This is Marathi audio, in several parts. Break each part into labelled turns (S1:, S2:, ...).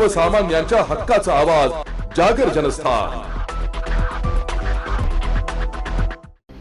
S1: सर्वसामान्यांच्या हक्काचा आवाज जागर जनस्थान।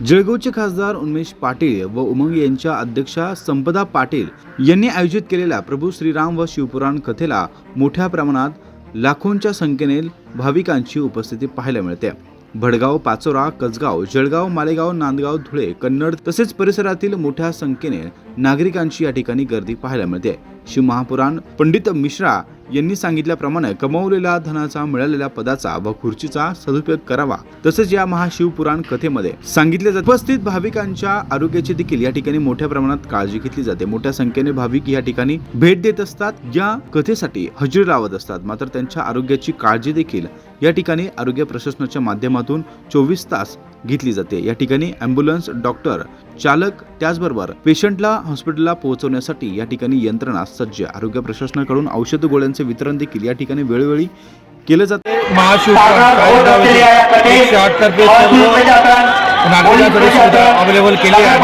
S2: जळगावचे खासदार उन्मेष पाटील व उमंग यांच्या अध्यक्षा संपदा पाटील यांनी आयोजित केलेल्या प्रभू श्रीराम व शिवपुराण कथेला मोठ्या प्रमाणात लाखोंच्या संख्येने भाविकांची उपस्थिती पाहायला मिळते। भडगाव, पाचोरा, कसगाव, जळगाव, मालेगाव, नांदगाव, धुळे, कन्नड तसेच परिसरातील मोठ्या संख्येने नागरिकांची या ठिकाणी गर्दी पाहायला मिळते। शिवमहापुराण पंडित मिश्रा यांनी सांगितल्याप्रमाणे कमावलेल्या धनाचा, मिळालेल्या पदाचा व खुर्चीचा सदुपयोग करावा, तसेच या महाशिवपुराण कथेमध्ये सांगितले जाते उपस्थित भाविकांच्या आरोग्याची देखील या ठिकाणी मोठ्या प्रमाणात काळजी घेतली जाते। मोठ्या संख्येने भाविक या ठिकाणी भेट देत असतात, या कथेसाठी हजेरी लावत असतात। मात्र त्यांच्या आरोग्याची काळजी देखील या ठिकाणी आरोग्य प्रशासनाच्या माध्यमातून 24 तास घेतली जाते। या ठिकाणी ॲम्ब्युलन्स, डॉक्टर, चालक, त्याचबरोबर पेशंटला हॉस्पिटलला पोहोचवण्यासाठी या ठिकाणी यंत्रणा सज्ज। आरोग्य प्रशासनाकडून औषध गोळ्यांचे वितरण देखील या ठिकाणी वेळोवेळी केले जाते।
S3: नागरिकांसाठी अवेलेबल केली आहे।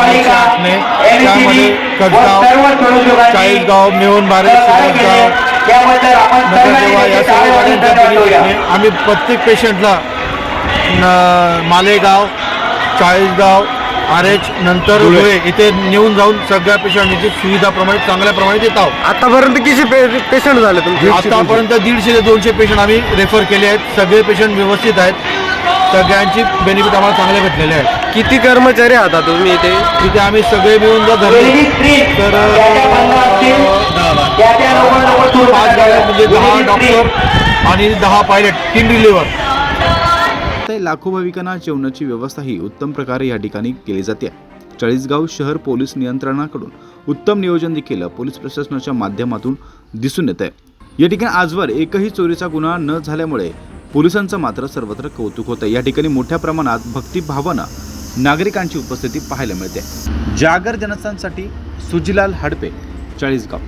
S3: त्यामध्ये कसगाव, चाळीसगाव, मेहून बारे, या सर्व आम्ही प्रत्येक पेशंटला मालेगाव, चाळीसगाव, RH नंतर धुळे इथे नेऊन जाऊन सगळ्या पेशंटची सुविधाप्रमाणे चांगल्या प्रमाणे देत आहोत।
S4: आतापर्यंत किती पेशंट झाले तुमचे?
S3: आतापर्यंत 150 ते 200 पेशंट आम्ही रेफर केले आहेत। सगळे पेशंट व्यवस्थित आहेत, सगळ्यांची बेनिफिट आम्हाला चांगले भेटलेले आहेत।
S4: किती कर्मचारी आहात तुम्ही इथे?
S3: तिथे आम्ही सगळे मिळून जर धरले तर 5 गाड्या म्हणजे 10 डॉक्टर आणि 10 पायलट, 3 रिलीव्हर।
S2: लाखो भाविकांना जेवणाची व्यवस्था ही उत्तम प्रकारे या ठिकाणी केली जाते। चाळीसगाव शहर पोलीस नियंत्रणाकडून उत्तम नियोजन देखील पोलीस प्रशासनाच्या माध्यमातून दिसून येत आहे। या ठिकाणी आजवर एकही चोरीचा गुन्हा न झाल्यामुळे पोलिसांचं मात्र सर्वत्र कौतुक होतं। या ठिकाणी मोठ्या प्रमाणात भक्तिभावानं नागरिकांची उपस्थिती पाहायला मिळते। जागर जनस्थानसाठी सुजिलाल हडपे, चाळीसगाव।